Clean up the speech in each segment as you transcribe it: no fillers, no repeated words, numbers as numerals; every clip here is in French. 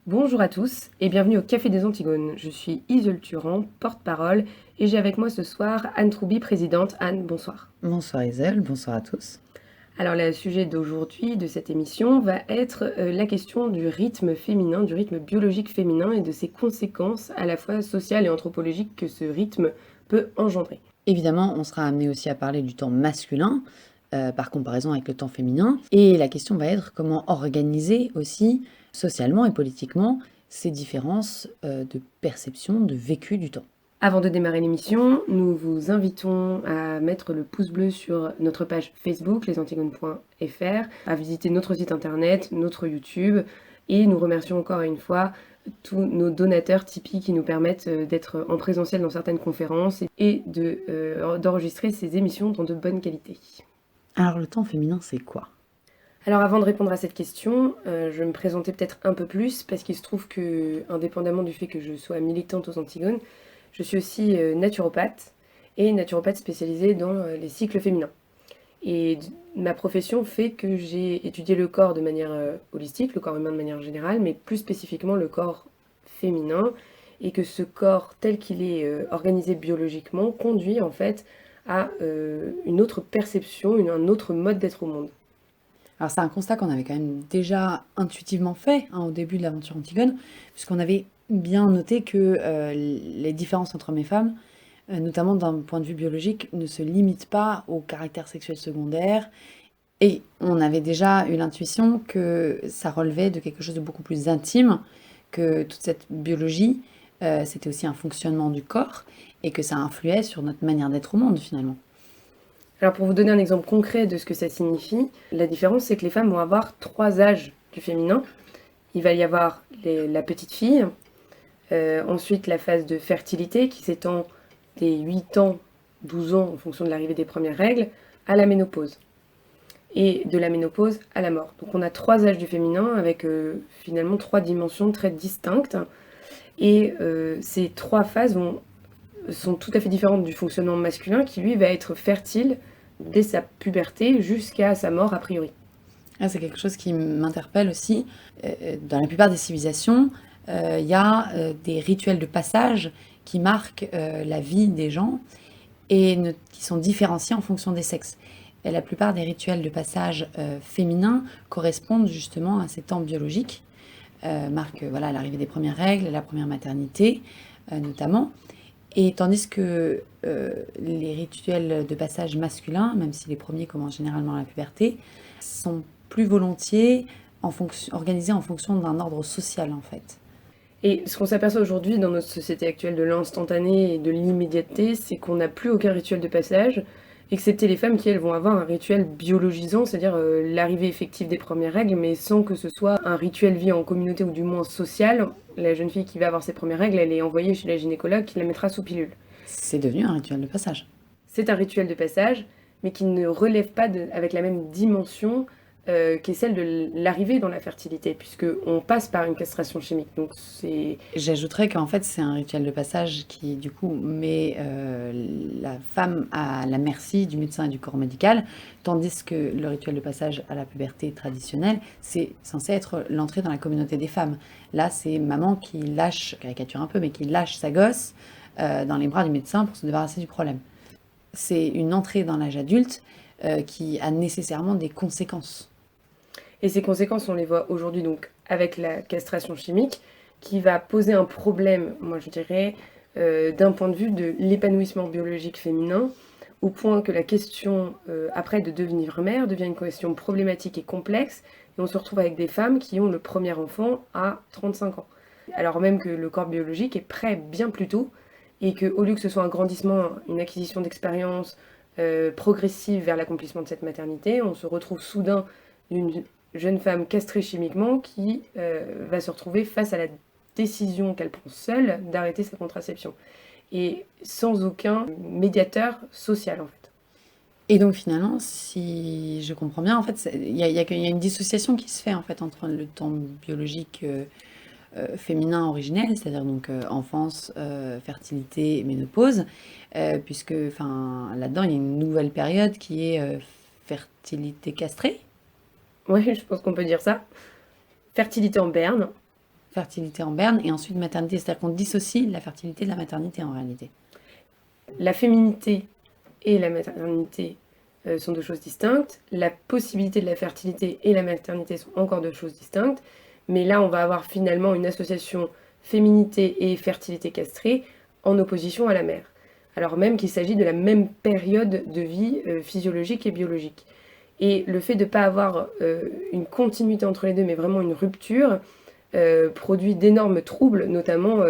Bonjour à tous et bienvenue au Café des Antigones. Je suis Iseult Turan, porte-parole, et j'ai avec moi ce soir Anne Troubi, présidente. Anne, bonsoir. Bonsoir Isel, bonsoir à tous. Alors le sujet d'aujourd'hui, de cette émission, va être la question du rythme féminin, du rythme biologique féminin et de ses conséquences à la fois sociales et anthropologiques que ce rythme peut engendrer. Évidemment, on sera amené aussi à parler du temps masculin, par comparaison avec le temps féminin. Et la question va être comment organiser aussi, socialement et politiquement, ces différences de perception, de vécu du temps. Avant de démarrer l'émission, nous vous invitons à mettre le pouce bleu sur notre page Facebook, lesantigones.fr, à visiter notre site internet, notre YouTube, et nous remercions encore une fois tous nos donateurs Tipeee qui nous permettent d'être en présentiel dans certaines conférences et d'enregistrer ces émissions dans de bonnes qualités. Alors le temps féminin, c'est quoi? Alors avant de répondre à cette question, je vais me présenter peut-être un peu plus, parce qu'il se trouve que, indépendamment du fait que je sois militante aux Antigones, je suis aussi naturopathe, et naturopathe spécialisée dans les cycles féminins. Et ma profession fait que j'ai étudié le corps de manière holistique, le corps humain de manière générale, mais plus spécifiquement le corps féminin, et que ce corps tel qu'il est organisé biologiquement conduit en fait à une autre perception, un autre mode d'être au monde. Alors c'est un constat qu'on avait quand même déjà intuitivement fait au début de l'aventure Antigone, puisqu'on avait bien noté que les différences entre hommes et femmes, notamment d'un point de vue biologique, ne se limitent pas au caractère sexuel secondaire. Et on avait déjà eu l'intuition que ça relevait de quelque chose de beaucoup plus intime, que toute cette biologie, c'était aussi un fonctionnement du corps, et que ça influait sur notre manière d'être au monde finalement. Alors pour vous donner un exemple concret de ce que ça signifie, la différence c'est que les femmes vont avoir 3 âges du féminin. Il va y avoir la petite fille, ensuite la phase de fertilité qui s'étend des 8 ans, 12 ans en fonction de l'arrivée des premières règles, à la ménopause. Et de la ménopause à la mort. Donc on a 3 âges du féminin avec finalement 3 dimensions très distinctes. Et ces 3 phases sont tout à fait différentes du fonctionnement masculin qui lui va être fertile dès sa puberté jusqu'à sa mort a priori. Ah, c'est quelque chose qui m'interpelle aussi. Dans la plupart des civilisations, il y a des rituels de passage qui marquent la vie des gens et qui sont différenciés en fonction des sexes. Et la plupart des rituels de passage féminins correspondent justement à ces temps biologiques, marquent voilà, l'arrivée des premières règles, la première maternité notamment. Et tandis que les rituels de passage masculins, même si les premiers commencent généralement à la puberté, sont plus volontiers organisés en fonction d'un ordre social en fait. Et ce qu'on s'aperçoit aujourd'hui dans notre société actuelle de l'instantané et de l'immédiateté, c'est qu'on n'a plus aucun rituel de passage, excepté les femmes qui, elles, vont avoir un rituel biologisant, c'est-à-dire l'arrivée effective des premières règles, mais sans que ce soit un rituel vie en communauté ou du moins social. La jeune fille qui va avoir ses premières règles, elle est envoyée chez la gynécologue qui la mettra sous pilule. C'est devenu un rituel de passage. C'est un rituel de passage, mais qui ne relève pas avec la même dimension qui est celle de l'arrivée dans la fertilité, puisqu'on passe par une castration chimique. Donc c'est... J'ajouterais qu'en fait c'est un rituel de passage qui du coup met la femme à la merci du médecin et du corps médical, tandis que le rituel de passage à la puberté traditionnelle, c'est censé être l'entrée dans la communauté des femmes. Là c'est maman qui lâche, caricature un peu, mais qui lâche sa gosse dans les bras du médecin pour se débarrasser du problème. C'est une entrée dans l'âge adulte qui a nécessairement des conséquences. Et ces conséquences, on les voit aujourd'hui donc avec la castration chimique, qui va poser un problème, moi je dirais, d'un point de vue de l'épanouissement biologique féminin, au point que la question après de devenir mère devient une question problématique et complexe, et on se retrouve avec des femmes qui ont le premier enfant à 35 ans. Alors même que le corps biologique est prêt bien plus tôt, et qu'au lieu que ce soit un grandissement, une acquisition d'expérience progressive vers l'accomplissement de cette maternité, on se retrouve soudain d'une jeune femme castrée chimiquement qui va se retrouver face à la décision qu'elle prend seule d'arrêter sa contraception. Et sans aucun médiateur social, en fait. Et donc finalement, si je comprends bien, en fait, il y a une dissociation qui se fait en fait entre le temps biologique féminin originel, c'est-à-dire donc enfance, fertilité, ménopause, puisque enfin là-dedans il y a une nouvelle période qui est fertilité castrée. Ouais, je pense qu'on peut dire ça. Fertilité en berne, fertilité en berne et ensuite maternité. C'est-à-dire qu'on dissocie la fertilité de la maternité en réalité. La féminité et la maternité sont deux choses distinctes. La possibilité de la fertilité et la maternité sont encore deux choses distinctes. Mais là, on va avoir finalement une association féminité et fertilité castrée en opposition à la mère. Alors même qu'il s'agit de la même période de vie physiologique et biologique. Et le fait de ne pas avoir une continuité entre les deux, mais vraiment une rupture, produit d'énormes troubles, notamment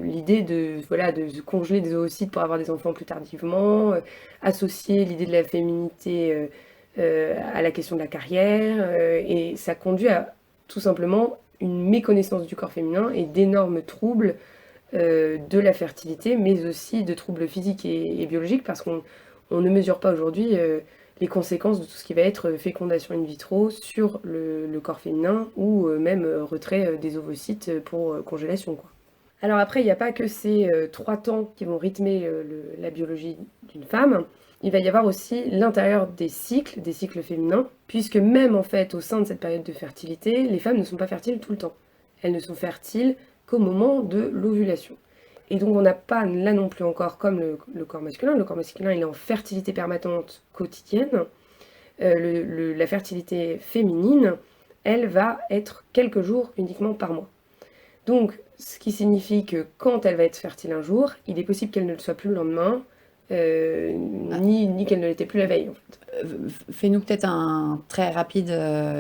l'idée de congeler des oocytes pour avoir des enfants plus tardivement, associer l'idée de la féminité à la question de la carrière, et ça conduit à tout simplement une méconnaissance du corps féminin et d'énormes troubles de la fertilité, mais aussi de troubles physiques et biologiques, parce qu'on ne mesure pas aujourd'hui les conséquences de tout ce qui va être fécondation in vitro sur le corps féminin, ou même retrait des ovocytes pour congélation, quoi. Alors après, il n'y a pas que ces 3 temps qui vont rythmer la biologie d'une femme. Il va y avoir aussi l'intérieur des cycles féminins, puisque même en fait au sein de cette période de fertilité, les femmes ne sont pas fertiles tout le temps. Elles ne sont fertiles qu'au moment de l'ovulation. Et donc on n'a pas là non plus encore comme le corps masculin. Le corps masculin, il est en fertilité permanente quotidienne. La fertilité féminine, elle va être quelques jours uniquement par mois. Donc ce qui signifie que quand elle va être fertile un jour, il est possible qu'elle ne le soit plus le lendemain, ni qu'elle ne l'était plus la veille, en fait. Fais-nous peut-être un très rapide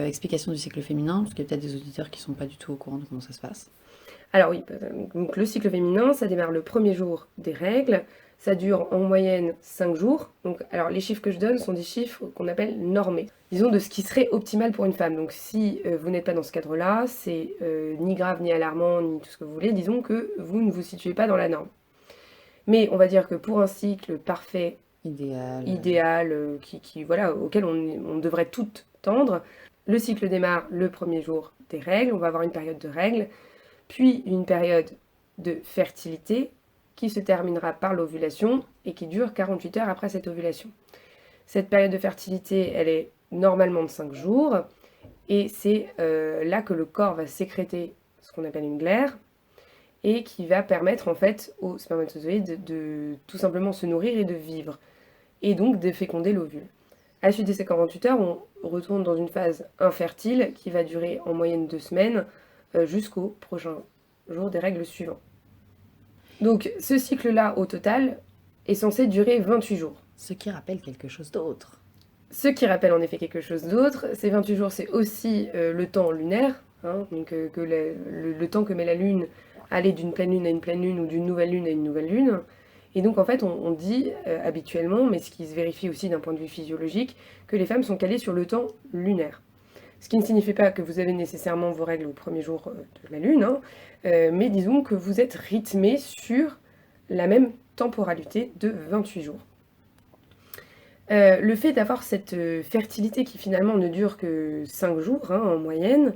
explication du cycle féminin, parce qu'il y a peut-être des auditeurs qui ne sont pas du tout au courant de comment ça se passe. Alors oui, donc le cycle féminin, ça démarre le premier jour des règles, ça dure en moyenne 5 jours. Donc, alors les chiffres que je donne sont des chiffres qu'on appelle normés, disons de ce qui serait optimal pour une femme. Donc si vous n'êtes pas dans ce cadre-là, c'est ni grave, ni alarmant, ni tout ce que vous voulez, disons que vous ne vous situez pas dans la norme. Mais on va dire que pour un cycle parfait, idéal auquel on devrait toutes tendre, le cycle démarre le premier jour des règles, on va avoir une période de règles, puis une période de fertilité qui se terminera par l'ovulation et qui dure 48 heures après cette ovulation. Cette période de fertilité, elle est normalement de 5 jours, et c'est là que le corps va sécréter ce qu'on appelle une glaire, et qui va permettre en fait aux spermatozoïdes de tout simplement se nourrir et de vivre, et donc de féconder l'ovule. À la suite de ces 48 heures, on retourne dans une phase infertile qui va durer en moyenne 2 semaines, jusqu'au prochain jour des règles suivants. Donc ce cycle-là, au total, est censé durer 28 jours. Ce qui rappelle quelque chose d'autre. Ce qui rappelle en effet quelque chose d'autre, ces 28 jours, c'est aussi le temps lunaire, donc le temps que met la Lune à aller d'une pleine lune à une pleine lune, ou d'une nouvelle lune à une nouvelle lune. Et donc en fait, on dit habituellement, mais ce qui se vérifie aussi d'un point de vue physiologique, que les femmes sont calées sur le temps lunaire. Ce qui ne signifie pas que vous avez nécessairement vos règles au premier jour de la Lune, mais disons que vous êtes rythmé sur la même temporalité de 28 jours. Le fait d'avoir cette fertilité qui finalement ne dure que 5 jours en moyenne,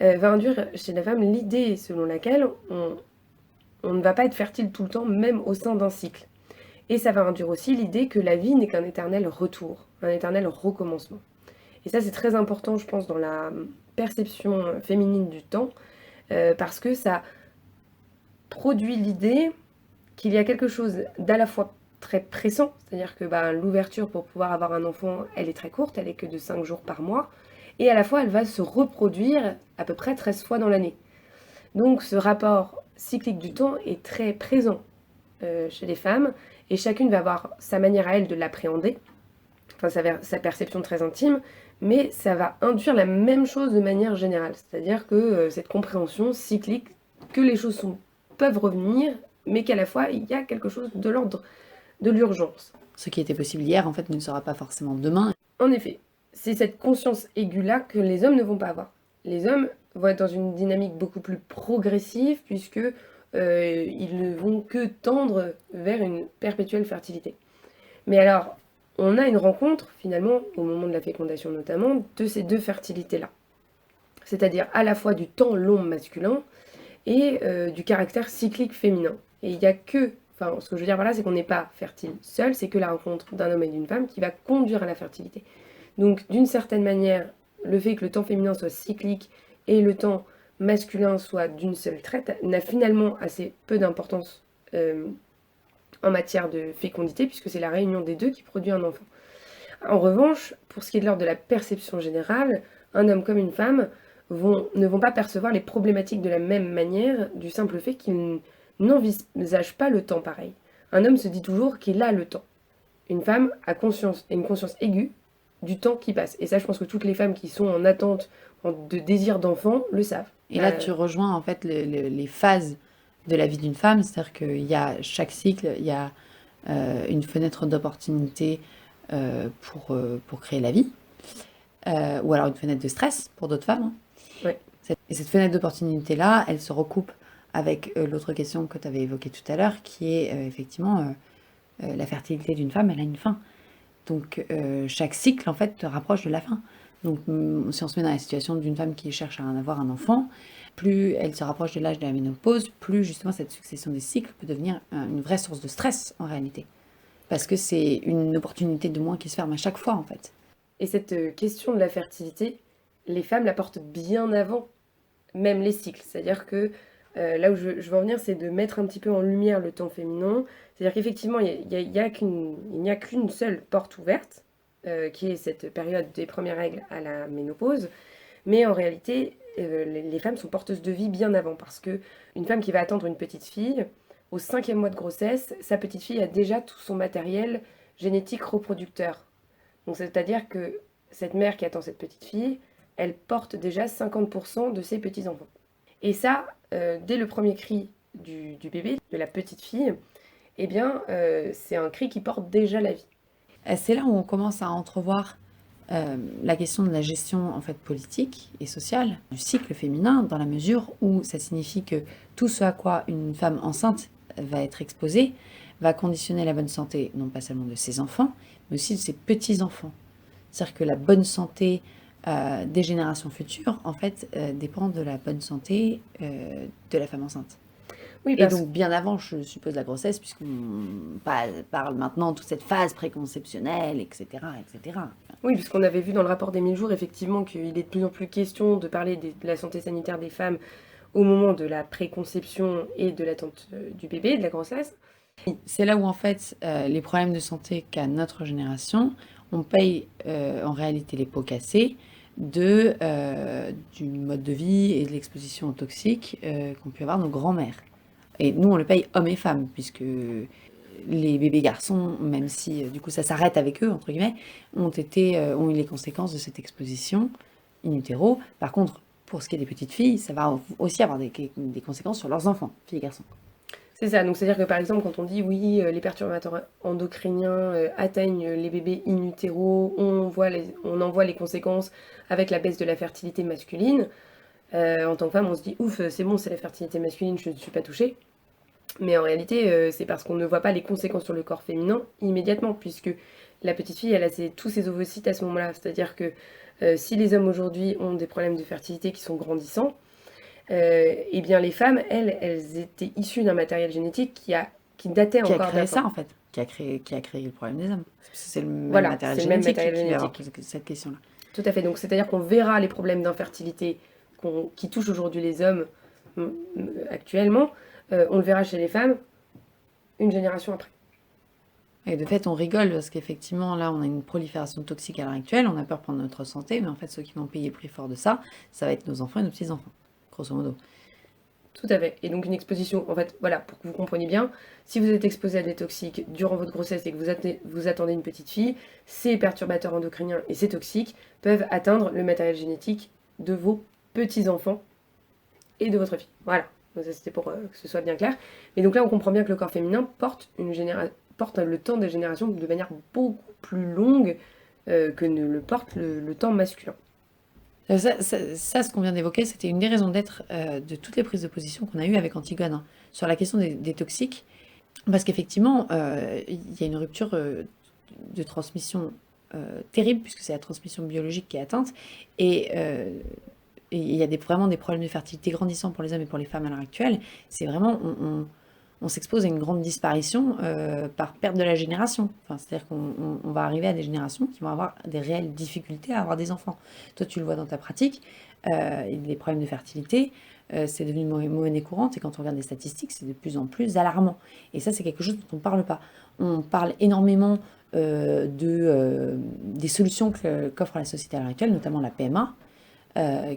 va induire chez la femme l'idée selon laquelle on ne va pas être fertile tout le temps, même au sein d'un cycle. Et ça va induire aussi l'idée que la vie n'est qu'un éternel retour, un éternel recommencement. Et ça, c'est très important, je pense, dans la perception féminine du temps, parce que ça produit l'idée qu'il y a quelque chose d'à la fois très pressant, c'est-à-dire que l'ouverture pour pouvoir avoir un enfant, elle est très courte, elle est que de 5 jours par mois, et à la fois, elle va se reproduire à peu près 13 fois dans l'année. Donc ce rapport cyclique du temps est très présent chez les femmes, et chacune va avoir sa manière à elle de l'appréhender, enfin sa perception très intime, mais ça va induire la même chose de manière générale, c'est-à-dire que cette compréhension cyclique, que les choses peuvent revenir, mais qu'à la fois il y a quelque chose de l'ordre de l'urgence. Ce qui était possible hier, en fait, ne sera pas forcément demain. En effet, c'est cette conscience aiguë-là que les hommes ne vont pas avoir. Les hommes vont être dans une dynamique beaucoup plus progressive, puisque ils ne vont que tendre vers une perpétuelle fertilité. Mais alors, on a une rencontre, finalement, au moment de la fécondation notamment, de ces deux fertilités-là. C'est-à-dire à la fois du temps long masculin et du caractère cyclique féminin. Et il n'y a que, ce que je veux dire par là, c'est qu'on n'est pas fertile seul, c'est que la rencontre d'un homme et d'une femme qui va conduire à la fertilité. Donc, d'une certaine manière, le fait que le temps féminin soit cyclique et le temps masculin soit d'une seule traite n'a finalement assez peu d'importance en matière de fécondité, puisque c'est la réunion des deux qui produit un enfant. En revanche, pour ce qui est de l'ordre de la perception générale, un homme comme une femme ne vont pas percevoir les problématiques de la même manière du simple fait qu'ils n'envisagent pas le temps pareil. Un homme se dit toujours qu'il a le temps. Une femme a une conscience aiguë du temps qui passe. Et ça, je pense que toutes les femmes qui sont en attente de désir d'enfant le savent. Et là, tu rejoins en fait les phases de la vie d'une femme, c'est-à-dire qu'il y a chaque cycle, il y a une fenêtre d'opportunité pour créer la vie, ou alors une fenêtre de stress pour d'autres femmes. Ouais. Et cette fenêtre d'opportunité-là, elle se recoupe avec l'autre question que tu avais évoquée tout à l'heure, qui est effectivement la fertilité d'une femme, elle a une fin. Donc chaque cycle, en fait, te rapproche de la fin. Donc si on se met dans la situation d'une femme qui cherche à avoir un enfant, plus elle se rapproche de l'âge de la ménopause, plus justement cette succession des cycles peut devenir une vraie source de stress en réalité. Parce que c'est une opportunité de moins qui se ferme à chaque fois en fait. Et cette question de la fertilité, les femmes la portent bien avant même les cycles. C'est-à-dire que là où je veux en venir, c'est de mettre un petit peu en lumière le temps féminin. C'est-à-dire qu'effectivement, il n'y a qu'une seule porte ouverte, qui est cette période des premières règles à la ménopause. Mais en réalité, les femmes sont porteuses de vie bien avant, parce que une femme qui va attendre une petite fille, au 5e mois de grossesse, sa petite fille a déjà tout son matériel génétique reproducteur. Donc c'est-à-dire que cette mère qui attend cette petite fille, elle porte déjà 50% de ses petits-enfants. Et ça, dès le premier cri du bébé, de la petite fille, eh bien, c'est un cri qui porte déjà la vie. C'est là où on commence à entrevoir la question de la gestion en fait politique et sociale du cycle féminin, dans la mesure où ça signifie que tout ce à quoi une femme enceinte va être exposée va conditionner la bonne santé, non pas seulement de ses enfants, mais aussi de ses petits-enfants. C'est-à-dire que la bonne santé des générations futures, en fait, dépend de la bonne santé de la femme enceinte. Oui, Et donc bien avant, je suppose, la grossesse, puisqu'on parle maintenant de toute cette phase préconceptionnelle, etc., etc. Oui, puisqu'on avait vu dans le rapport des 1000 jours, effectivement, qu'il est de plus en plus question de parler de la santé sanitaire des femmes au moment de la préconception et de l'attente du bébé, de la grossesse. C'est là où, en fait, les problèmes de santé qu'a notre génération, on paye en réalité les pots cassés du mode de vie et de l'exposition aux toxiques qu'ont pu avoir nos grands-mères. Et nous, on le paye hommes et femmes, puisque les bébés garçons, même si du coup ça s'arrête avec eux, entre guillemets, ont eu les conséquences de cette exposition in utero. Par contre, pour ce qui est des petites filles, ça va aussi avoir des conséquences sur leurs enfants, filles et garçons. C'est ça, donc c'est-à-dire que par exemple, quand on dit oui, les perturbateurs endocriniens atteignent les bébés in utero, on en voit les conséquences avec la baisse de la fertilité masculine. En tant que femme, on se dit ouf, c'est bon, c'est la fertilité masculine, je ne suis pas touchée. Mais en réalité, c'est parce qu'on ne voit pas les conséquences sur le corps féminin immédiatement, puisque la petite fille, elle a tous ses ovocytes à ce moment-là. C'est-à-dire que si les hommes aujourd'hui ont des problèmes de fertilité qui sont grandissants, eh bien les femmes, elles étaient issues d'un matériel génétique qui datait encore. Qui a créé ça en fait, qui a créé le problème des hommes. C'est le même matériel génétique qui va avoir cette question-là. Tout à fait, donc c'est-à-dire qu'on verra les problèmes d'infertilité qui touchent aujourd'hui les hommes actuellement, on le verra chez les femmes une génération après. Et de fait, on rigole parce qu'effectivement, là, on a une prolifération toxique à l'heure actuelle, on a peur pour notre santé, mais en fait, ceux qui vont payer le prix fort de ça, ça va être nos enfants et nos petits-enfants, grosso modo. Tout à fait. Et donc une exposition, en fait, voilà, pour que vous compreniez bien, si vous êtes exposé à des toxiques durant votre grossesse et que vous attendez une petite fille, ces perturbateurs endocriniens et ces toxiques peuvent atteindre le matériel génétique de vos petits-enfants et de votre fille. Voilà. Donc ça, c'était pour que ce soit bien clair. Mais donc là, on comprend bien que le corps féminin porte le temps des générations de manière beaucoup plus longue que ne le porte le temps masculin. Ça, ce qu'on vient d'évoquer, c'était une des raisons d'être de toutes les prises de position qu'on a eues avec Antigone, hein, sur la question des toxiques. Parce qu'effectivement, il y a une rupture de transmission terrible, puisque c'est la transmission biologique qui est atteinte. Et il y a vraiment des problèmes de fertilité grandissants pour les hommes et pour les femmes à l'heure actuelle. C'est vraiment, on s'expose à une grande disparition par perte de la génération. Enfin, c'est-à-dire qu'on va arriver à des générations qui vont avoir des réelles difficultés à avoir des enfants. Toi, tu le vois dans ta pratique. et les problèmes de fertilité, c'est devenu monnaie courante et quand on regarde les statistiques, c'est de plus en plus alarmant. Et ça, c'est quelque chose dont on ne parle pas. On parle énormément des solutions qu'offre la société à l'heure actuelle, notamment la PMA,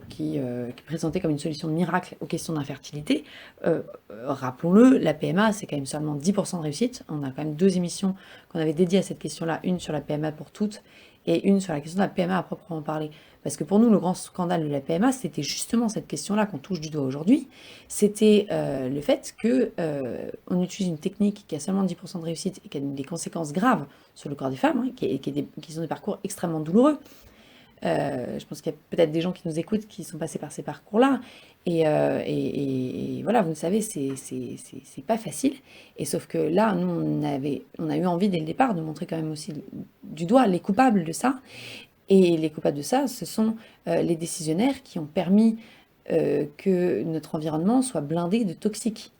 qui est présentée comme une solution miracle aux questions d'infertilité. Rappelons-le, la PMA, c'est quand même seulement 10% de réussite. On a quand même 2 émissions qu'on avait dédiées à cette question-là, une sur la PMA pour toutes et une sur la question de la PMA à proprement parler. Parce que pour nous, le grand scandale de la PMA, c'était justement cette question-là qu'on touche du doigt aujourd'hui. C'était le fait qu'on utilise une technique qui a seulement 10% de réussite et qui a des conséquences graves sur le corps des femmes, hein, qui sont des parcours extrêmement douloureux. Je pense qu'il y a peut-être des gens qui nous écoutent qui sont passés par ces parcours-là. Et voilà, vous le savez, c'est pas facile. Et sauf que là, nous, on a eu envie dès le départ de montrer quand même aussi du doigt les coupables de ça. Et les coupables de ça, ce sont les décisionnaires qui ont permis que notre environnement soit blindé de toxiques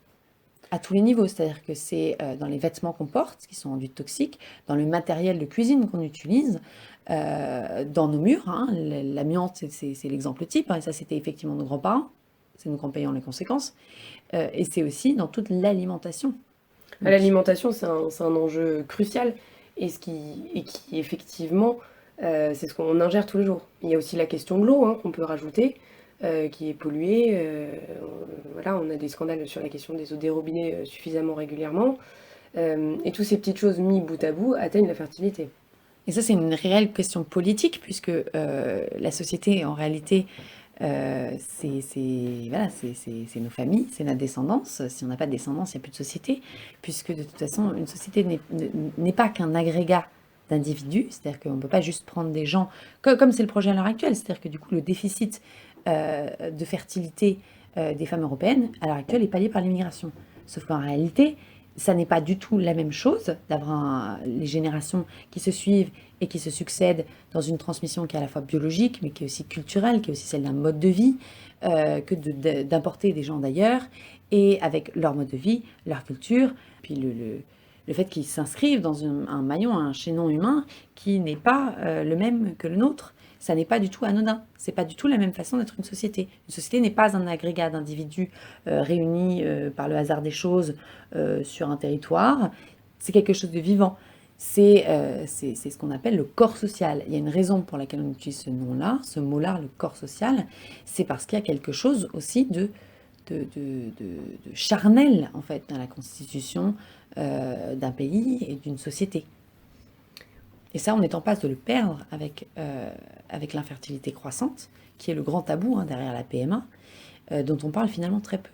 à tous les niveaux. C'est-à-dire que c'est dans les vêtements qu'on porte, qui sont enduits de toxiques, dans le matériel de cuisine qu'on utilise, dans nos murs. Hein. L'amiante, c'est l'exemple type, hein, et ça, c'était effectivement nos grands-parents. C'est nous qui en payons les conséquences. Et c'est aussi dans toute l'alimentation. Donc, L'alimentation, c'est un enjeu crucial et qui effectivement, c'est ce qu'on ingère tous les jours. Il y a aussi la question de l'eau, hein, qu'on peut rajouter, qui est polluée. Voilà, on a des scandales sur la question des eaux des robinets suffisamment régulièrement. Et toutes ces petites choses mises bout à bout atteignent la fertilité. et ça, c'est une réelle question politique, puisque la société, en réalité, voilà, c'est nos familles, c'est notre descendance. Si on n'a pas de descendance, il n'y a plus de société, puisque de toute façon, une société n'est pas qu'un agrégat d'individus, c'est-à-dire qu'on ne peut pas juste prendre des gens, comme c'est le projet à l'heure actuelle, c'est-à-dire que du coup, le déficit de fertilité des femmes européennes, à l'heure actuelle, est pallié par l'immigration. Sauf qu'en réalité, ça n'est pas du tout la même chose d'avoir les générations qui se suivent et qui se succèdent dans une transmission qui est à la fois biologique, mais qui est aussi culturelle, qui est aussi celle d'un mode de vie, que d'importer des gens d'ailleurs, et avec leur mode de vie, leur culture, puis le fait qu'ils s'inscrivent dans un maillon, un chaînon humain qui n'est pas le même que le nôtre. Ça n'est pas du tout anodin. C'est pas du tout la même façon d'être une société. Une société n'est pas un agrégat d'individus réunis par le hasard des choses sur un territoire. C'est quelque chose de vivant. C'est ce qu'on appelle le corps social. Il y a une raison pour laquelle on utilise ce nom-là, ce mot-là, le corps social. C'est parce qu'il y a quelque chose aussi de charnel, en fait, dans la constitution d'un pays et d'une société. Et ça, on est en passe de le perdre avec l'infertilité croissante, qui est le grand tabou hein, derrière la PMA, dont on parle finalement très peu.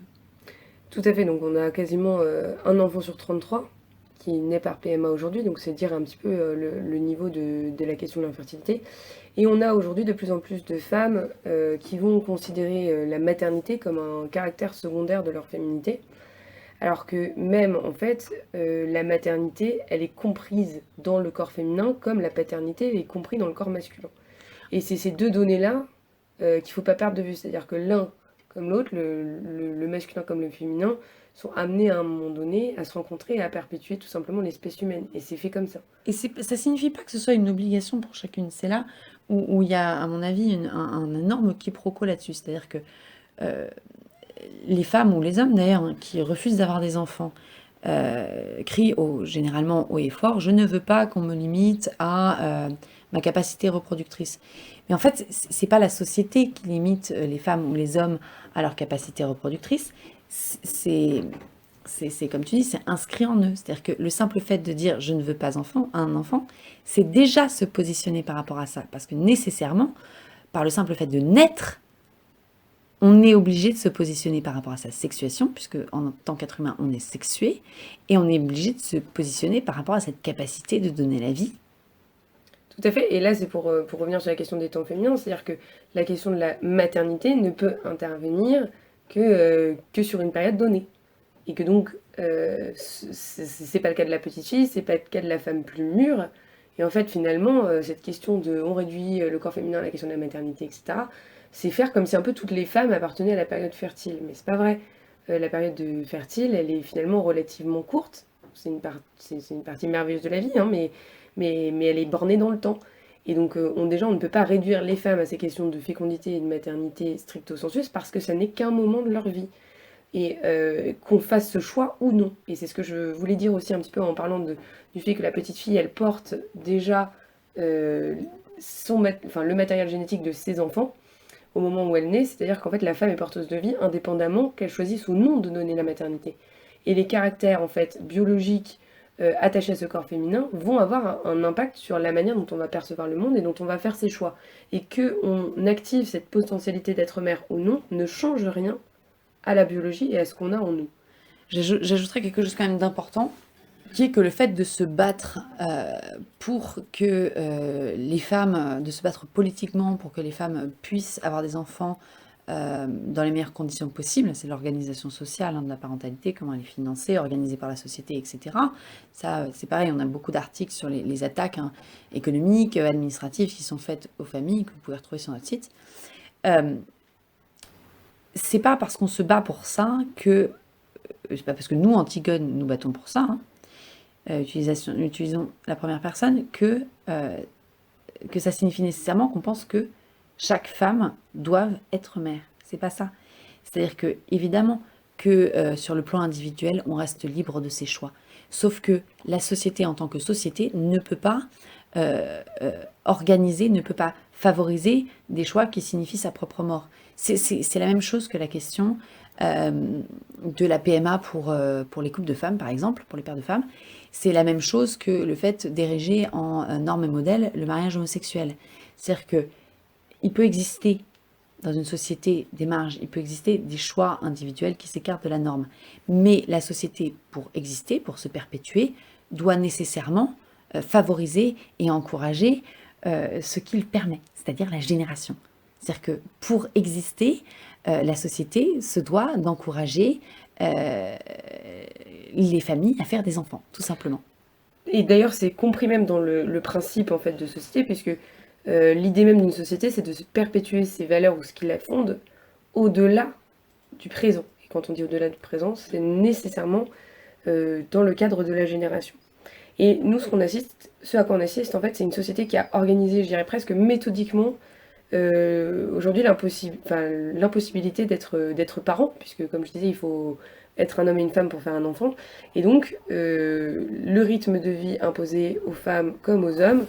Tout à fait, donc on a quasiment un enfant sur 33 qui naît par PMA aujourd'hui, donc c'est dire un petit peu le niveau de la question de l'infertilité. Et on a aujourd'hui de plus en plus de femmes qui vont considérer la maternité comme un caractère secondaire de leur féminité, alors que même en fait, la maternité, elle est comprise dans le corps féminin comme la paternité elle est comprise dans le corps masculin. Et c'est ces deux données-là qu'il ne faut pas perdre de vue, c'est-à-dire que l'un comme l'autre, le masculin comme le féminin, sont amenés à un moment donné à se rencontrer et à perpétuer tout simplement l'espèce humaine. Et c'est fait comme ça. Et ça signifie pas que ce soit une obligation pour chacune. C'est là où il y a, à mon avis, un énorme quiproquo là-dessus. C'est-à-dire que euh, les femmes ou les hommes d'ailleurs hein, qui refusent d'avoir des enfants crient généralement haut et fort, je ne veux pas qu'on me limite à ma capacité reproductrice. Mais en fait, c'est pas la société qui limite les femmes ou les hommes à leur capacité reproductrice. C'est comme tu dis, c'est inscrit en eux. C'est-à-dire que le simple fait de dire je ne veux pas un enfant, c'est déjà se positionner par rapport à ça. Parce que nécessairement, par le simple fait de naître, on est obligé de se positionner par rapport à sa sexuation, puisque en tant qu'être humain, on est sexué, et on est obligé de se positionner par rapport à cette capacité de donner la vie. Tout à fait. Et là, c'est pour revenir sur la question des temps féminins, c'est-à-dire que la question de la maternité ne peut intervenir que sur une période donnée. Et que donc, c'est pas le cas de la petite fille, c'est pas le cas de la femme plus mûre. Et en fait, finalement, cette question de on réduit le corps féminin à la question de la maternité, etc., c'est faire comme si un peu toutes les femmes appartenaient à la période fertile. Mais c'est pas vrai. La période fertile, elle est finalement relativement courte. C'est une partie merveilleuse de la vie, hein, mais elle est bornée dans le temps. Et donc, déjà, on ne peut pas réduire les femmes à ces questions de fécondité et de maternité stricto sensus parce que ça n'est qu'un moment de leur vie. Et qu'on fasse ce choix ou non. Et c'est ce que je voulais dire aussi un petit peu en parlant du fait que la petite fille, elle porte déjà euh, le matériel génétique de ses enfants au moment où elle naît, c'est-à-dire qu'en fait la femme est porteuse de vie indépendamment qu'elle choisisse ou non de donner la maternité. Et les caractères en fait biologiques attachés à ce corps féminin vont avoir un impact sur la manière dont on va percevoir le monde et dont on va faire ses choix. Et que on active cette potentialité d'être mère ou non ne change rien à la biologie et à ce qu'on a en nous. J'ajouterais quelque chose quand même d'important, qui est que le fait de se battre pour que les femmes, de se battre politiquement pour que les femmes puissent avoir des enfants dans les meilleures conditions possibles, c'est l'organisation sociale de la parentalité, comment elle est financée, organisée par la société, etc. Ça, c'est pareil, on a beaucoup d'articles sur les attaques économiques, administratives qui sont faites aux familles, que vous pouvez retrouver sur notre site. C'est pas parce qu'on se bat pour ça que... C'est pas parce que nous, Antigone, nous battons pour ça, utilisons la première personne, que ça signifie nécessairement qu'on pense que chaque femme doit être mère. C'est pas ça. C'est-à-dire que, évidemment, que sur le plan individuel, on reste libre de ses choix. Sauf que la société, en tant que société, ne peut pas organiser, ne peut pas favoriser des choix qui signifient sa propre mort. C'est la même chose que la question de la PMA pour les couples de femmes, par exemple, pour les pères de femmes. C'est la même chose que le fait d'ériger en norme et modèle le mariage homosexuel. C'est-à-dire qu'il peut exister dans une société des marges, il peut exister des choix individuels qui s'écartent de la norme. Mais la société, pour exister, pour se perpétuer, doit nécessairement favoriser et encourager ce qu'il permet, c'est-à-dire la génération. C'est-à-dire que pour exister, la société se doit d'encourager les familles à faire des enfants, tout simplement. Et d'ailleurs, c'est compris même dans le principe en fait de société, puisque l'idée même d'une société, c'est de se perpétuer ses valeurs ou ce qui la fonde au-delà du présent. Et quand on dit au-delà du présent, c'est nécessairement dans le cadre de la génération. Et nous, ce à quoi on assiste, en fait, c'est une société qui a organisé, je dirais presque méthodiquement, aujourd'hui l'impossibilité d'être parent, puisque comme je disais, il faut être un homme et une femme pour faire un enfant. Et donc, le rythme de vie imposé aux femmes comme aux hommes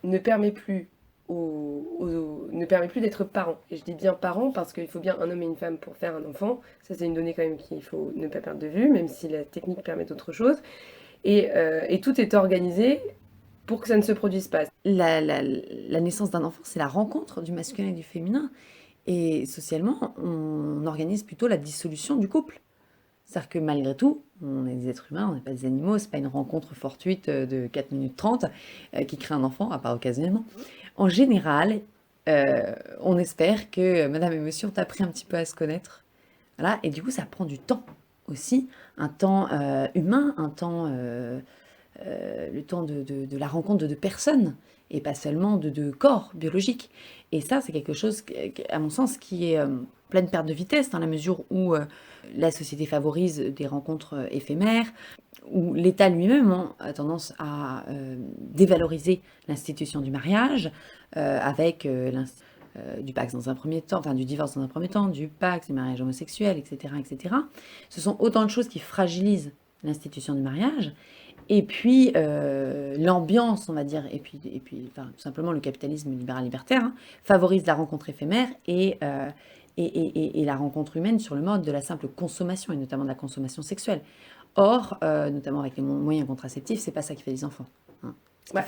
ne permet plus ne permet plus d'être parent. Et je dis bien parent parce qu'il faut bien un homme et une femme pour faire un enfant. Ça, c'est une donnée quand même qu'il faut ne pas perdre de vue, même si la technique permet d'autres choses. Et tout est organisé pour que ça ne se produise pas. La naissance d'un enfant, c'est la rencontre du masculin et du féminin. Et socialement, on organise plutôt la dissolution du couple. C'est-à-dire que malgré tout, on est des êtres humains, on n'est pas des animaux, c'est pas une rencontre fortuite de 4 minutes 30 qui crée un enfant, à part occasionnellement. En général, on espère que madame et monsieur ont appris un petit peu à se connaître. Voilà, et du coup, ça prend du temps aussi, un temps humain, un temps, le temps de la rencontre de deux personnes, et pas seulement de corps biologiques. Et ça, c'est quelque chose, à mon sens, qui est pleine perte de vitesse, dans la mesure où la société favorise des rencontres éphémères, où l'État lui-même a tendance à dévaloriser l'institution du mariage, avec du Pacs dans un premier temps, enfin du divorce dans un premier temps, du Pacs, du mariage homosexuel, etc., etc. Ce sont autant de choses qui fragilisent l'institution du mariage. Et puis l'ambiance, on va dire, et puis enfin, tout simplement le capitalisme libéral-libertaire favorise la rencontre éphémère et la rencontre humaine sur le mode de la simple consommation, et notamment de la consommation sexuelle. Or, notamment avec les moyens contraceptifs, c'est pas ça qui fait les enfants.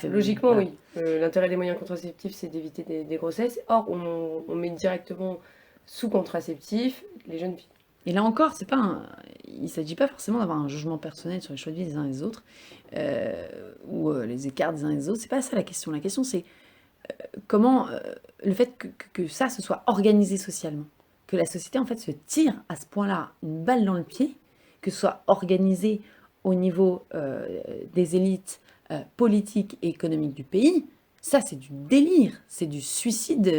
Logiquement, voilà. Oui. L'intérêt des moyens contraceptifs, c'est d'éviter des grossesses. Or, on met directement sous contraceptif les jeunes filles. Et là encore, il ne s'agit pas forcément d'avoir un jugement personnel sur les choix de vie des uns et des autres, ou les écarts des uns et des autres. C'est pas ça la question. La question, c'est comment le fait que ça se soit organisé socialement, que la société en fait se tire à ce point-là une balle dans le pied, que ce soit organisé au niveau des élites politiques et économiques du pays. Ça, c'est du délire, c'est du suicide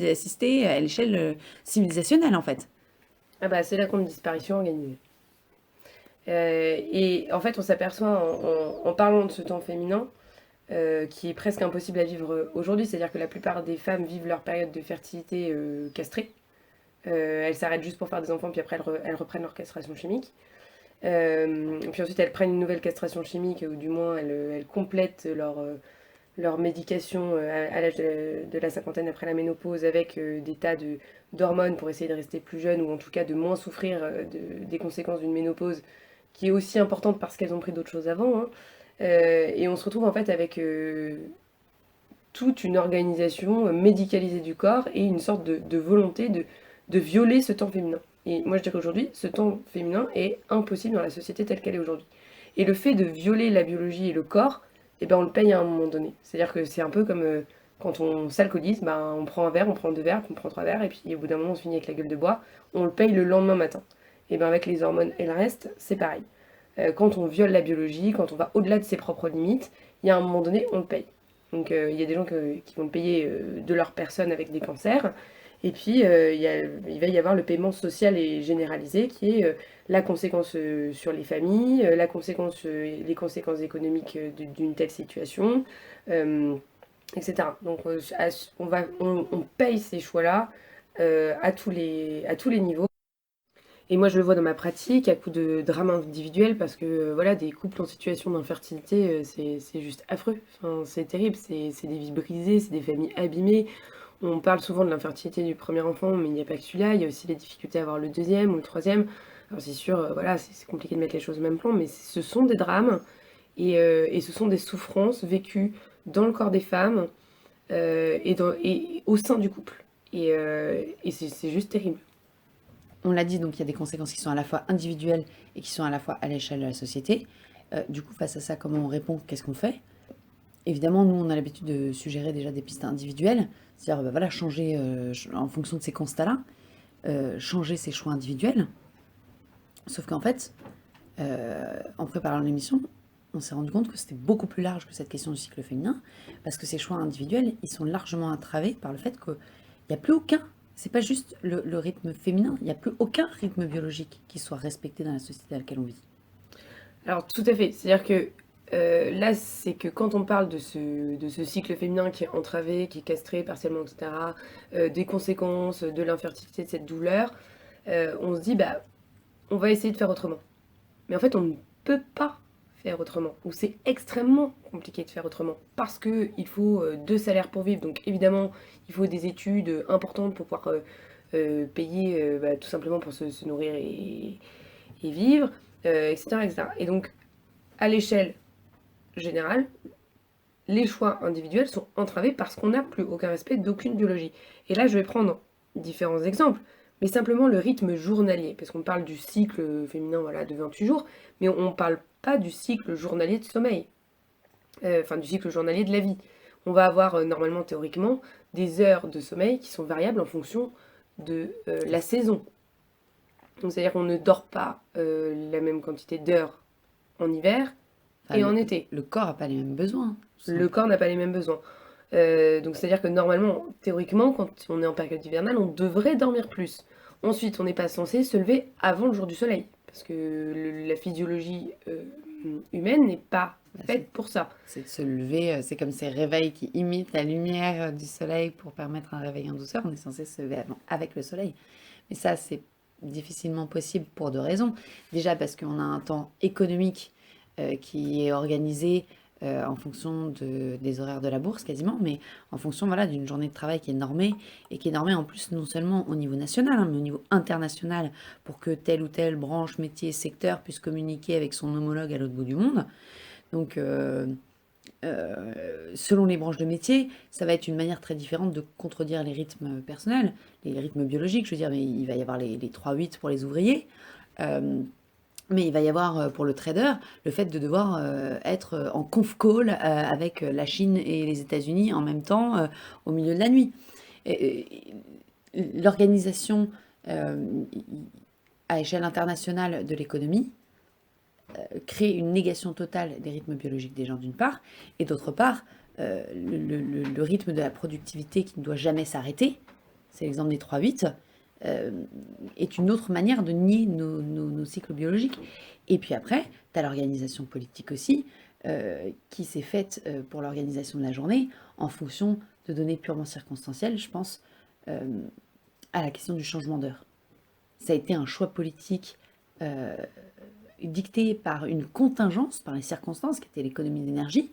assisté à l'échelle civilisationnelle en fait. Ah bah, c'est la grande disparition organisée. Et en fait, on s'aperçoit en parlant de ce temps féminin qui est presque impossible à vivre aujourd'hui. C'est-à-dire que la plupart des femmes vivent leur période de fertilité castrée. Elles s'arrêtent juste pour faire des enfants, puis après elles reprennent leur castration chimique. Puis ensuite elles prennent une nouvelle castration chimique, ou du moins elles complètent leur médication à l'âge de la cinquantaine après la ménopause avec des tas d'hormones pour essayer de rester plus jeune, ou en tout cas de moins souffrir des conséquences d'une ménopause qui est aussi importante parce qu'elles ont pris d'autres choses avant. Hein. Et on se retrouve en fait avec toute une organisation médicalisée du corps et une sorte de volonté de violer ce temps féminin. Et moi je dirais qu'aujourd'hui, ce temps féminin est impossible dans la société telle qu'elle est aujourd'hui. Et le fait de violer la biologie et le corps, eh ben on le paye à un moment donné. C'est-à-dire que c'est un peu comme quand on s'alcoolise, ben on prend un verre, on prend 2 verres, puis on prend 3 verres, et puis au bout d'un moment on se finit avec la gueule de bois, on le paye le lendemain matin. Et ben avec les hormones et le reste, c'est pareil. Quand on viole la biologie, quand on va au-delà de ses propres limites, il y a un moment donné, on le paye. Donc il y a des gens qui vont le payer de leur personne avec des cancers. Et puis il va y avoir le paiement social et généralisé qui est la conséquence sur les familles, les conséquences économiques d'une telle situation, etc. Donc on paye ces choix-là à tous les niveaux. Et moi, je le vois dans ma pratique, à coup de drame individuel, parce que voilà, des couples en situation d'infertilité, c'est juste affreux. Enfin, c'est terrible, c'est des vies brisées, c'est des familles abîmées. On parle souvent de l'infertilité du premier enfant, mais il n'y a pas que celui-là, il y a aussi les difficultés à avoir le deuxième ou le troisième. Alors c'est sûr, voilà, c'est compliqué de mettre les choses au même plan, mais ce sont des drames et ce sont des souffrances vécues dans le corps des femmes et au sein du couple. Et c'est juste terrible. On l'a dit, donc il y a des conséquences qui sont à la fois individuelles et qui sont à la fois à l'échelle de la société. Du coup, face à ça, comment on répond? Qu'est-ce qu'on fait? Évidemment, nous, on a l'habitude de suggérer déjà des pistes individuelles, c'est-à-dire voilà, changer en fonction de ces constats-là, changer ses choix individuels. Sauf qu'en fait, en préparant l'émission, on s'est rendu compte que c'était beaucoup plus large que cette question du cycle féminin, parce que ces choix individuels, ils sont largement entravés par le fait qu'il n'y a plus aucun, c'est pas juste le rythme féminin, il n'y a plus aucun rythme biologique qui soit respecté dans la société dans laquelle on vit. Alors tout à fait, c'est-à-dire que là, c'est que quand on parle de ce cycle féminin qui est entravé, qui est castré partiellement, etc., des conséquences de l'infertilité, de cette douleur, on se dit, bah, on va essayer de faire autrement. Mais en fait, on ne peut pas faire autrement, ou c'est extrêmement compliqué de faire autrement, parce qu'il faut 2 salaires pour vivre, donc évidemment, il faut des études importantes pour pouvoir payer bah, tout simplement pour se nourrir et vivre, etc., etc. Et donc, à l'échelle générale, les choix individuels sont entravés parce qu'on n'a plus aucun respect d'aucune biologie. Et là, je vais prendre différents exemples, mais simplement le rythme journalier, parce qu'on parle du cycle féminin voilà, de 28 jours, mais on ne parle pas du cycle journalier de sommeil, enfin du cycle journalier de la vie. On va avoir normalement, théoriquement, des heures de sommeil qui sont variables en fonction de la saison. Donc c'est-à-dire qu'on ne dort pas la même quantité d'heures en hiver Enfin, et en été. Le corps n'a pas les mêmes besoins. Le corps n'a pas les mêmes besoins. Donc c'est-à-dire que normalement, théoriquement, quand on est en période hivernale, on devrait dormir plus. Ensuite, on n'est pas censé se lever avant le jour du soleil, parce que la physiologie humaine n'est pas faite pour ça. C'est de se lever, c'est comme ces réveils qui imitent la lumière du soleil pour permettre un réveil en douceur. On est censé se lever avec le soleil. Mais ça, c'est difficilement possible pour 2 raisons. Déjà parce qu'on a un temps économique qui est organisé en fonction des horaires de la bourse quasiment, mais en fonction voilà, d'une journée de travail qui est normée, et qui est normée en plus non seulement au niveau national, hein, mais au niveau international, pour que telle ou telle branche, métier, secteur puisse communiquer avec son homologue à l'autre bout du monde. Donc, selon les branches de métier, ça va être une manière très différente de contredire les rythmes personnels, les rythmes biologiques. Je veux dire, mais il va y avoir les 3-8 pour les ouvriers. Mais il va y avoir pour le trader le fait de devoir être en conf call avec la Chine et les États-Unis en même temps au milieu de la nuit. L'organisation à échelle internationale de l'économie crée une négation totale des rythmes biologiques des gens d'une part, et d'autre part, le rythme de la productivité qui ne doit jamais s'arrêter, c'est l'exemple des 3-8, est une autre manière de nier nos cycles biologiques. Et puis après, tu as l'organisation politique aussi, qui s'est faite pour l'organisation de la journée en fonction de données purement circonstancielles, je pense, à la question du changement d'heure. Ça a été un choix politique dicté par une contingence, par les circonstances, qui était l'économie d'énergie.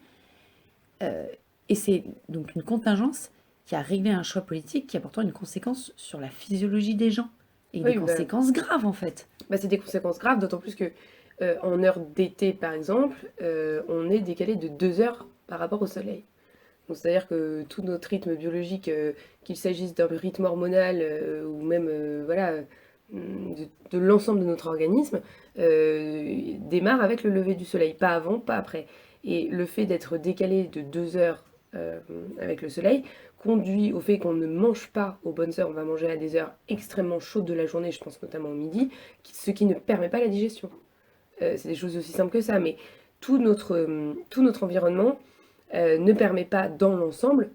Et c'est donc une contingence qui a réglé un choix politique qui a pourtant une conséquence sur la physiologie des gens. Et Oui, des conséquences graves, en fait. c'est des conséquences graves, d'autant plus que en heure d'été, par exemple, on est décalé de 2 heures par rapport au soleil. Donc, c'est-à-dire que tout notre rythme biologique, qu'il s'agisse d'un rythme hormonal ou même de l'ensemble de notre organisme, démarre avec le lever du soleil, pas avant, pas après. Et le fait d'être décalé de 2 heures avec le soleil conduit au fait qu'on ne mange pas aux bonnes heures, on va manger à des heures extrêmement chaudes de la journée, je pense notamment au midi, ce qui ne permet pas la digestion. C'est des choses aussi simples que ça, mais tout notre environnement ne permet pas dans l'ensemble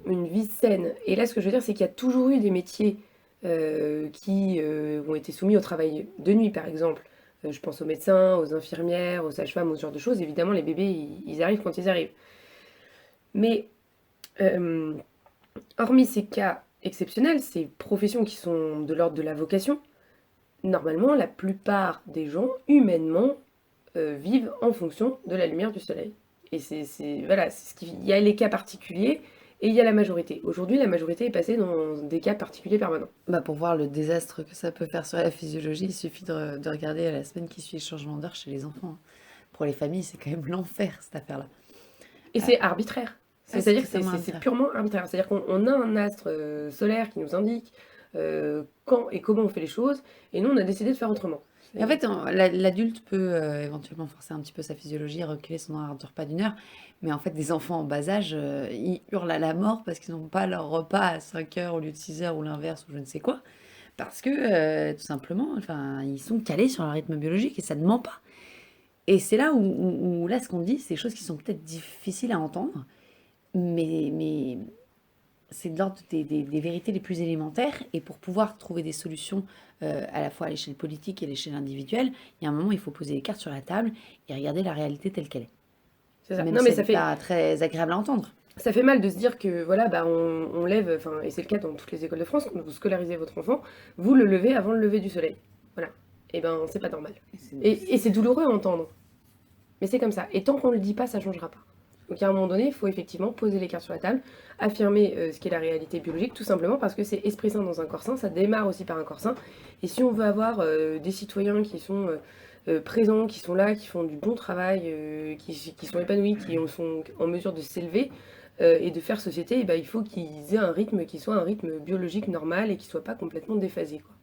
une vie saine. Et là, ce que je veux dire, c'est qu'il y a toujours eu des métiers qui ont été soumis au travail de nuit, par exemple. Je pense aux médecins, aux infirmières, aux sages-femmes, ce genre de choses. Évidemment, les bébés, ils arrivent quand ils arrivent. Mais euh, hormis ces cas exceptionnels, ces professions qui sont de l'ordre de la vocation, normalement, la plupart des gens, humainement, vivent en fonction de la lumière du soleil. Et voilà, il y a les cas particuliers et il y a la majorité. Aujourd'hui, la majorité est passée dans des cas particuliers permanents. Pour voir le désastre que ça peut faire sur la physiologie, il suffit de regarder la semaine qui suit le changement d'heure chez les enfants. Pour les familles, c'est quand même l'enfer, cette affaire-là. Et c'est arbitraire. C'est-à-dire que c'est purement arbitraire. C'est-à-dire qu'on a un astre solaire qui nous indique quand et comment on fait les choses, et nous, on a décidé de faire autrement. Et en fait, l'adulte peut éventuellement forcer un petit peu sa physiologie, reculer son horaire de repas d'une heure, mais en fait, des enfants en bas âge, ils hurlent à la mort parce qu'ils n'ont pas leur repas à 5 heures au lieu de 6 heures ou l'inverse ou je ne sais quoi, parce que tout simplement, enfin, ils sont calés sur leur rythme biologique et ça ne ment pas. Et c'est là où là, ce qu'on dit, c'est des choses qui sont peut-être difficiles à entendre, mais c'est de l'ordre des vérités les plus élémentaires. Et pour pouvoir trouver des solutions à la fois à l'échelle politique et à l'échelle individuelle, il y a un moment où il faut poser les cartes sur la table et regarder la réalité telle qu'elle est. C'est ça. Même Non, si mais c'est pas très agréable à entendre. Ça fait mal de se dire que voilà, on lève, enfin, et c'est le cas dans toutes les écoles de France, quand vous scolarisez votre enfant, vous le levez avant le lever du soleil. Voilà. Et ben, c'est pas normal. Et c'est douloureux à entendre. Mais c'est comme ça. Et tant qu'on le dit pas, ça changera pas. Donc à un moment donné, il faut effectivement poser les cartes sur la table, affirmer ce qu'est la réalité biologique, tout simplement parce que c'est esprit sain dans un corps sain, ça démarre aussi par un corps sain. Et si on veut avoir des citoyens qui sont présents, qui sont là, qui font du bon travail, qui sont épanouis, sont en mesure de s'élever et de faire société, et ben, il faut qu'ils aient un rythme qui soit un rythme biologique normal et qui soit pas complètement déphasé, quoi.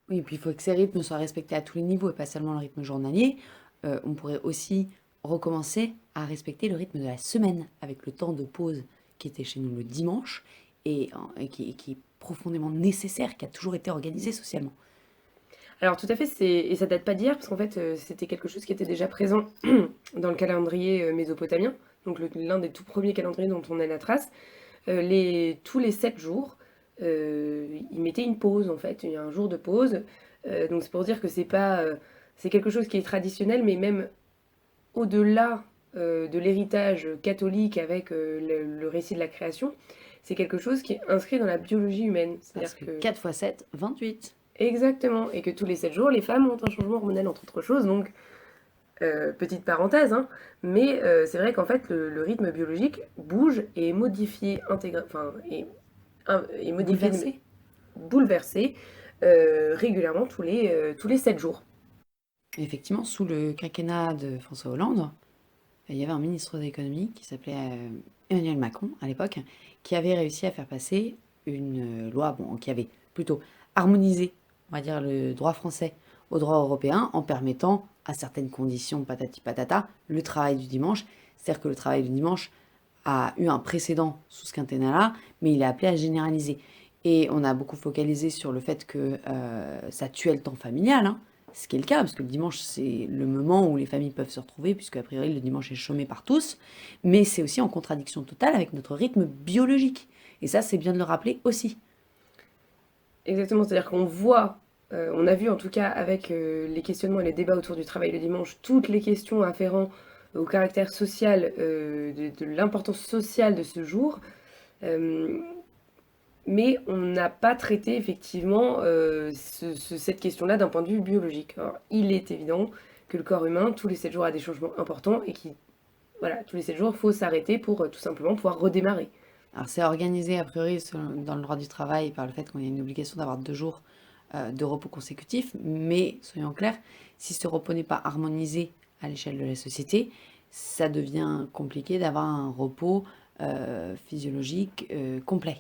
Oui, et puis il faut que ces rythmes soient respectés à tous les niveaux et pas seulement le rythme journalier. On pourrait aussi recommencer à respecter le rythme de la semaine avec le temps de pause qui était chez nous le dimanche et qui est profondément nécessaire, qui a toujours été organisé socialement. Alors tout à fait, et ça date pas d'hier, parce qu'en fait c'était quelque chose qui était déjà présent dans le calendrier mésopotamien, donc l'un des tout premiers calendriers dont on a la trace. Tous les 7 jours, ils mettaient une pause en fait, il y a un jour de pause. Donc c'est pour dire que c'est quelque chose qui est traditionnel, mais même au-delà de l'héritage catholique avec le récit de la création, c'est quelque chose qui est inscrit dans la biologie humaine. Parce que 4 x 7, 28. Exactement, et que tous les 7 jours, les femmes ont un changement hormonal entre autres choses, donc petite parenthèse, hein, mais c'est vrai qu'en fait le rythme biologique bouge et est modifié, Bouleversé. bouleversé régulièrement tous les 7 jours. Effectivement, sous le quinquennat de François Hollande, il y avait un ministre de l'économie qui s'appelait Emmanuel Macron à l'époque, qui avait réussi à faire passer une loi qui avait plutôt harmonisé, on va dire, le droit français au droit européen en permettant, à certaines conditions, patati patata, le travail du dimanche. C'est-à-dire que le travail du dimanche a eu un précédent sous ce quinquennat-là, mais il est appelé à généraliser. Et on a beaucoup focalisé sur le fait que ça tuait le temps familial, hein, ce qui est le cas, parce que le dimanche, c'est le moment où les familles peuvent se retrouver, puisque a priori, le dimanche est chômé par tous, mais c'est aussi en contradiction totale avec notre rythme biologique. Et ça, c'est bien de le rappeler aussi. Exactement, c'est-à-dire qu'on voit, on a vu en tout cas avec les questionnements et les débats autour du travail le dimanche, toutes les questions afférentes au caractère social, de l'importance sociale de ce jour, mais on n'a pas traité effectivement cette question-là d'un point de vue biologique. Alors, il est évident que le corps humain, tous les 7 jours, a des changements importants et voilà, tous les 7 jours, il faut s'arrêter pour tout simplement pouvoir redémarrer. Alors c'est organisé a priori dans le droit du travail par le fait qu'on ait une obligation d'avoir 2 jours de repos consécutifs, mais soyons clairs, si ce repos n'est pas harmonisé à l'échelle de la société, ça devient compliqué d'avoir un repos physiologique complet.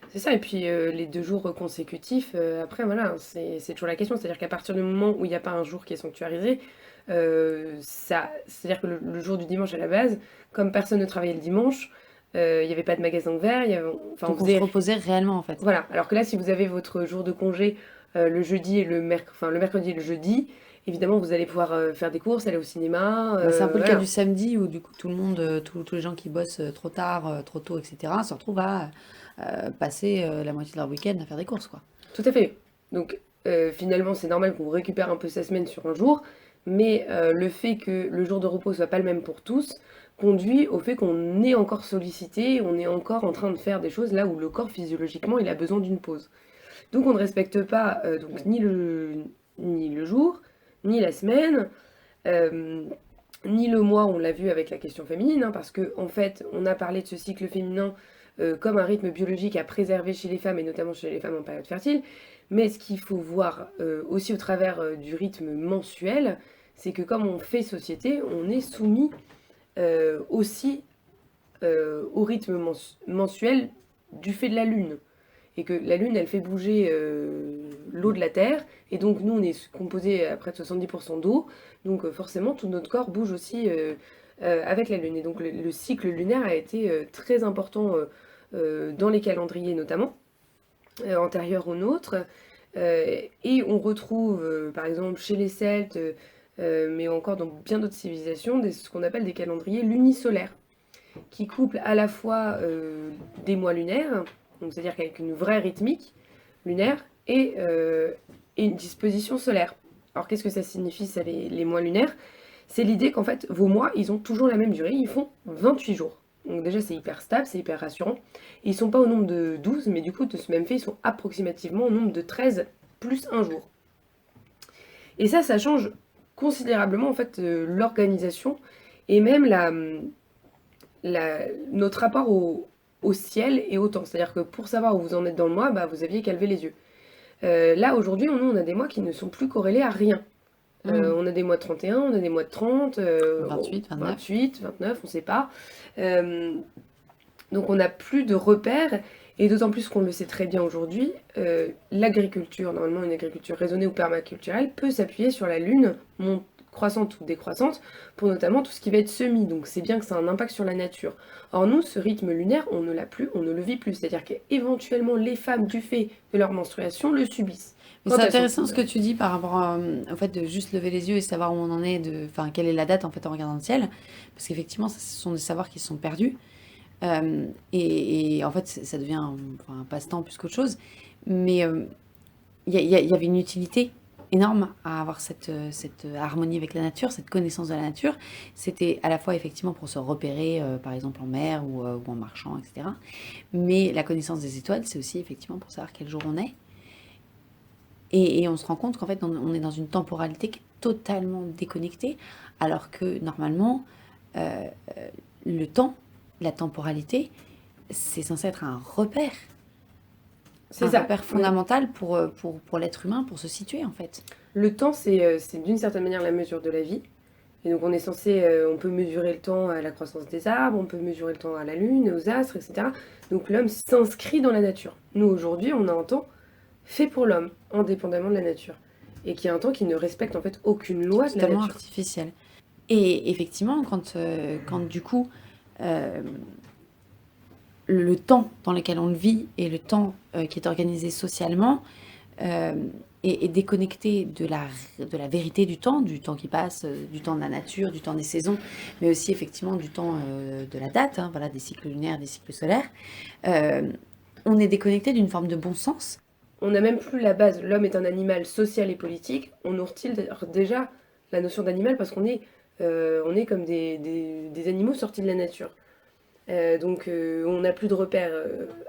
C'est ça, et puis les 2 jours consécutifs, après voilà, c'est toujours la question, c'est-à-dire qu'à partir du moment où il n'y a pas un jour qui est sanctuarisé, c'est-à-dire que le jour du dimanche à la base, comme personne ne travaillait le dimanche, il n'y avait pas de magasin ouvert, enfin on Donc on se faisait... reposait réellement en fait. Voilà, alors que là, si vous avez votre jour de congé le jeudi et enfin le mercredi et le jeudi, évidemment vous allez pouvoir faire des courses, aller au cinéma, Bah, c'est un peu le cas voilà. du samedi où du coup tout le monde, tous les gens qui bossent trop tard, trop tôt, etc., se retrouvent à passer la moitié de leur week-end à faire des courses, quoi. Tout à fait. Donc finalement, c'est normal qu'on récupère un peu sa semaine sur un jour, mais le fait que le jour de repos soit pas le même pour tous conduit au fait qu'on est encore sollicité, on est encore en train de faire des choses là où le corps physiologiquement il a besoin d'une pause. Donc on ne respecte pas donc ni le jour, ni la semaine, euh, ni le mois, on l'a vu avec la question féminine, hein, parce que en fait, on a parlé de ce cycle féminin comme un rythme biologique à préserver chez les femmes, et notamment chez les femmes en période fertile. Mais ce qu'il faut voir aussi au travers du rythme mensuel, c'est que comme on fait société, on est soumis aussi au rythme mensuel du fait de la Lune. Et que la Lune, elle fait bouger l'eau de la Terre, et donc nous, on est composé à près de 70% d'eau, donc forcément, tout notre corps bouge aussi avec la Lune. Et donc le cycle lunaire a été très important dans les calendriers notamment, antérieurs aux nôtres, et on retrouve, par exemple, chez les Celtes, mais encore dans bien d'autres civilisations, ce qu'on appelle des calendriers lunisolaires, qui couplent à la fois des mois lunaires, donc c'est-à-dire qu'avec une vraie rythmique lunaire, et une disposition solaire. Alors qu'est-ce que ça signifie, ça, les mois lunaires? C'est l'idée qu'en fait, vos mois, ils ont toujours la même durée, ils font 28 jours. Donc déjà, c'est hyper stable, c'est hyper rassurant. Et ils sont pas au nombre de 12, mais du coup, de ce même fait, ils sont approximativement au nombre de 13 plus un jour. Et ça change considérablement en fait l'organisation et même notre rapport au ciel et au temps. C'est-à-dire que pour savoir où vous en êtes dans le mois, bah, vous aviez qu'à lever les yeux. Là, aujourd'hui, nous, on a des mois qui ne sont plus corrélés à rien. On a des mois de 31, on a des mois de 30, 28, 29. 28, 29, on ne sait pas. Donc on n'a plus de repères, et d'autant plus qu'on le sait très bien aujourd'hui, l'agriculture, normalement une agriculture raisonnée ou permaculturelle, peut s'appuyer sur la lune croissante ou décroissante pour notamment tout ce qui va être semis. Donc c'est bien que ça a un impact sur la nature. Or nous, ce rythme lunaire, on ne l'a plus, on ne le vit plus. C'est-à-dire qu'éventuellement les femmes, du fait de leur menstruation, le subissent. Mais c'est intéressant ce que tu dis par rapport au fait de juste lever les yeux et savoir où on en est, enfin quelle est la date en fait en regardant le ciel, parce qu'effectivement, ce sont des savoirs qui se sont perdus. Et en fait, ça devient un passe-temps plus qu'autre chose. Mais il y avait une utilité énorme à avoir cette harmonie avec la nature, cette connaissance de la nature. C'était à la fois effectivement pour se repérer, par exemple en mer ou en marchant, etc. Mais la connaissance des étoiles, c'est aussi effectivement pour savoir quel jour on est. Et on se rend compte qu'en fait, on est dans une temporalité qui est totalement déconnectée, alors que normalement, le temps, la temporalité, c'est censé être un repère. C'est un repère fondamental pour l'être humain, pour se situer en fait. Le temps, c'est d'une certaine manière la mesure de la vie. Et donc on est censé, on peut mesurer le temps à la croissance des arbres, on peut mesurer le temps à la lune, aux astres, etc. Donc l'homme s'inscrit dans la nature. Nous aujourd'hui, on a un temps fait pour l'homme, indépendamment de la nature. Et qui est un temps qui ne respecte en fait aucune loi de la nature. Totalement artificiel. Et effectivement, quand du coup, le temps dans lequel on le vit et le temps qui est organisé socialement est déconnecté de la vérité du temps qui passe, du temps de la nature, du temps des saisons, mais aussi effectivement du temps de la date, hein, voilà, des cycles lunaires, des cycles solaires. On est déconnecté d'une forme de bon sens. On n'a même plus la base. L'homme est un animal social et politique. On nous retire déjà la notion d'animal parce qu'on est On est comme des animaux sortis de la nature. Donc on n'a plus de repères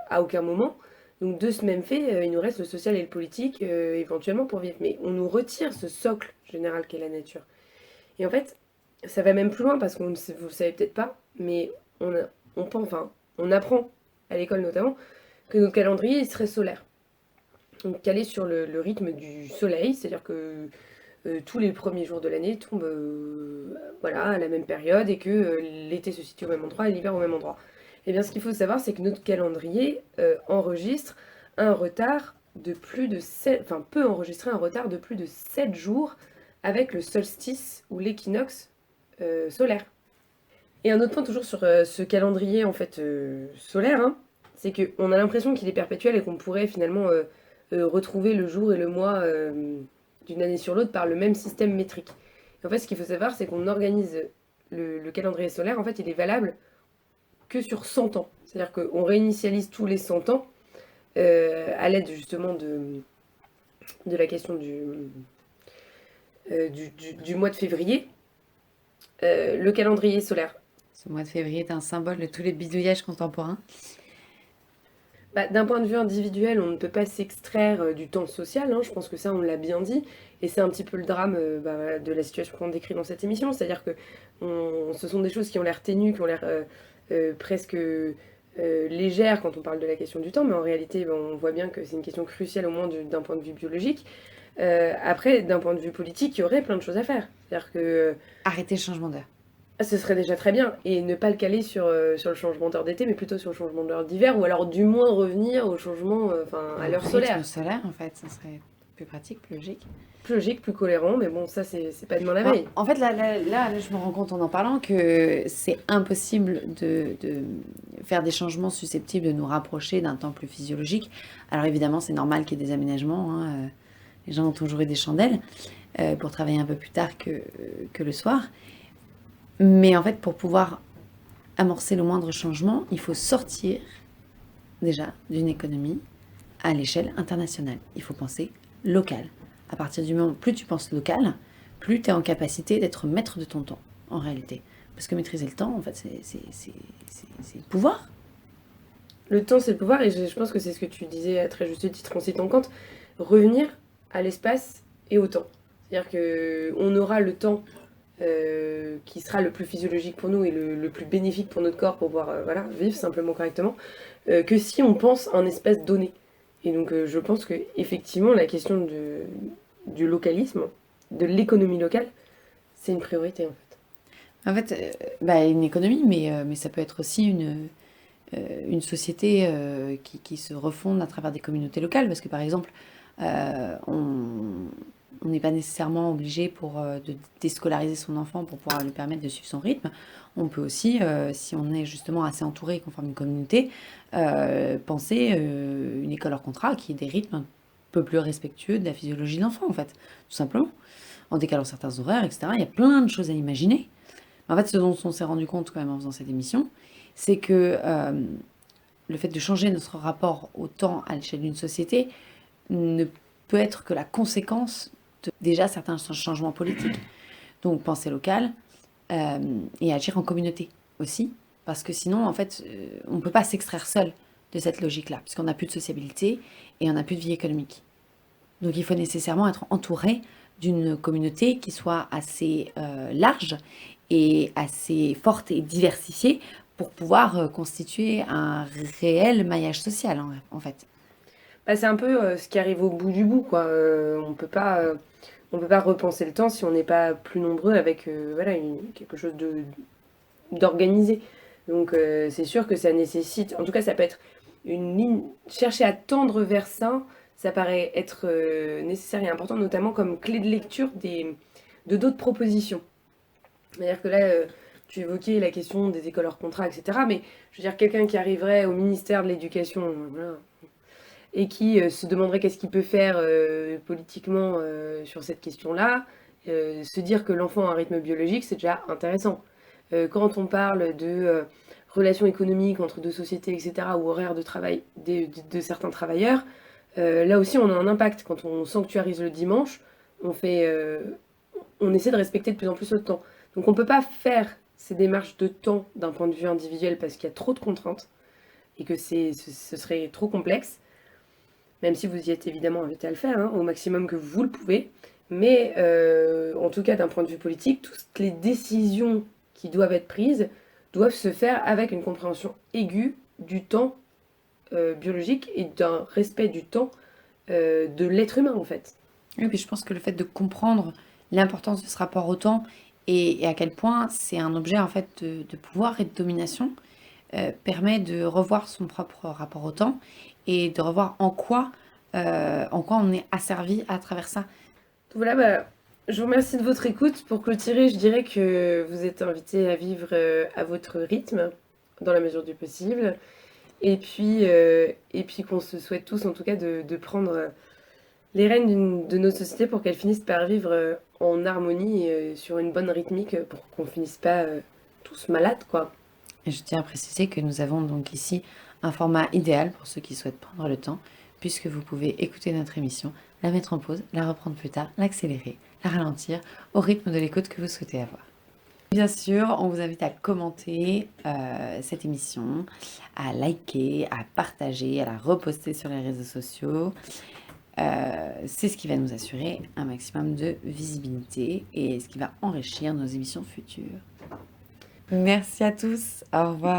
à aucun moment. Donc de ce même fait, il nous reste le social et le politique éventuellement pour vivre. Mais on nous retire ce socle général qu'est la nature. Et en fait, ça va même plus loin parce qu'on ne sait- vous le savez peut-être pas, mais on pense, enfin, on apprend à l'école notamment que notre calendrier il serait solaire. Donc calé sur le rythme du soleil, c'est-à-dire que tous les premiers jours de l'année tombent voilà, à la même période et que l'été se situe au même endroit et l'hiver au même endroit. Et bien ce qu'il faut savoir, c'est que notre calendrier enregistre un retard de plus de 7, enfin peut enregistrer un retard de plus de 7 jours avec le solstice ou l'équinoxe solaire. Et un autre point toujours sur ce calendrier en fait solaire, hein, c'est qu'on a l'impression qu'il est perpétuel et qu'on pourrait finalement retrouver le jour et le mois d'une année sur l'autre par le même système métrique. Et en fait, ce qu'il faut savoir, c'est qu'on organise le calendrier solaire, en fait, il est valable que sur 100 ans. C'est-à-dire qu'on réinitialise tous les 100 ans à l'aide justement de la question du mois de février, le calendrier solaire. Ce mois de février est un symbole de tous les bidouillages contemporains. Bah, d'un point de vue individuel, on ne peut pas s'extraire du temps social, hein, je pense que ça on l'a bien dit, et c'est un petit peu le drame bah, de la situation qu'on décrit dans cette émission, c'est-à-dire que ce sont des choses qui ont l'air ténues, qui ont l'air presque légères quand on parle de la question du temps, mais en réalité bah, on voit bien que c'est une question cruciale au moins d'un point de vue biologique. Après, d'un point de vue politique, il y aurait plein de choses à faire, c'est-à-dire que Arrêtez le changement d'heure. ce serait déjà très bien, et ne pas le caler sur le changement d'heure d'été, mais plutôt sur le changement d'heure d'hiver, ou alors du moins revenir au changement, enfin à l'heure solaire. Rythme solaire, en fait, ça serait plus pratique, plus logique. Plus logique, plus cohérent, mais bon, ça c'est pas demain la Alors, veille. en fait, là, je me rends compte en en parlant que c'est impossible de faire des changements susceptibles de nous rapprocher d'un temps plus physiologique. Alors évidemment, c'est normal qu'il y ait des aménagements, hein, les gens ont toujours eu des chandelles pour travailler un peu plus tard que le soir. Mais en fait, pour pouvoir amorcer le moindre changement, il faut sortir déjà d'une économie à l'échelle internationale. Il faut penser local. À partir du moment où plus tu penses local, plus tu es en capacité d'être maître de ton temps, en réalité. Parce que maîtriser le temps, en fait, c'est le pouvoir. Le temps c'est le pouvoir, et je pense que c'est ce que tu disais à très juste titre en citant Kant, revenir à l'espace et au temps. C'est-à-dire qu'on aura le temps qui sera le plus physiologique pour nous et le plus bénéfique pour notre corps pour pouvoir voilà, vivre simplement correctement, que si on pense un espace donné. Et donc je pense que effectivement la question du localisme, de l'économie locale, c'est une priorité en fait. En fait, bah, une économie, mais ça peut être aussi une société qui se refonde à travers des communautés locales. Parce que par exemple, on n'est pas nécessairement obligé de déscolariser son enfant pour pouvoir lui permettre de suivre son rythme. On peut aussi, si on est justement assez entouré et qu'on forme une communauté, penser une école hors contrat qui ait des rythmes un peu plus respectueux de la physiologie de l'enfant, en fait, tout simplement. En décalant certains horaires, etc. Il y a plein de choses à imaginer. En fait, ce dont on s'est rendu compte quand même en faisant cette émission, c'est que le fait de changer notre rapport au temps à l'échelle d'une société ne peut être que la conséquence de déjà certains changements politiques. Donc penser local et agir en communauté aussi, parce que sinon, en fait, on ne peut pas s'extraire seul de cette logique-là, puisqu'on n'a plus de sociabilité et on n'a plus de vie économique. Donc il faut nécessairement être entouré d'une communauté qui soit assez large et assez forte et diversifiée pour pouvoir constituer un réel maillage social, en fait. Bah, c'est un peu ce qui arrive au bout du bout, quoi. On peut pas repenser le temps si on n'est pas plus nombreux avec voilà, quelque chose d'organisé. Donc c'est sûr que ça nécessite, en tout cas ça peut être une ligne, chercher à tendre vers ça paraît être nécessaire et important, notamment comme clé de lecture de d'autres propositions. C'est-à-dire que là, tu évoquais la question des écoles hors contrat, etc. Mais je veux dire, quelqu'un qui arriverait au ministère de l'Éducation, voilà, et qui se demanderait qu'est-ce qu'il peut faire politiquement sur cette question-là, se dire que l'enfant a un rythme biologique, c'est déjà intéressant. Quand on parle de relations économiques entre deux sociétés, etc., ou horaires de travail de certains travailleurs, là aussi on a un impact. Quand on sanctuarise le dimanche, on essaie de respecter de plus en plus le temps. Donc on ne peut pas faire ces démarches de temps d'un point de vue individuel parce qu'il y a trop de contraintes et que ce serait trop complexe, même si vous y êtes évidemment invité à le faire, au maximum que vous le pouvez. Mais en tout cas, d'un point de vue politique, toutes les décisions qui doivent être prises doivent se faire avec une compréhension aiguë du temps biologique et d'un respect du temps de l'être humain, en fait. Oui, puis je pense que le fait de comprendre l'importance de ce rapport au temps et à quel point c'est un objet en fait de pouvoir et de domination permet de revoir son propre rapport au temps et de revoir en quoi on est asservi à travers ça. Voilà, je vous remercie de votre écoute. Pour clôturer, je dirais que vous êtes invité à vivre à votre rythme, dans la mesure du possible. Et puis qu'on se souhaite tous, en tout cas, de prendre les rênes de notre société pour qu'elle finisse par vivre en harmonie et sur une bonne rythmique pour qu'on finisse pas tous malades, quoi. Et je tiens à préciser que nous avons donc ici un format idéal pour ceux qui souhaitent prendre le temps, puisque vous pouvez écouter notre émission, la mettre en pause, la reprendre plus tard, l'accélérer, la ralentir au rythme de l'écoute que vous souhaitez avoir. Bien sûr, on vous invite à commenter cette émission, à liker, à partager, à la reposter sur les réseaux sociaux. C'est ce qui va nous assurer un maximum de visibilité et ce qui va enrichir nos émissions futures. Merci à tous, au revoir.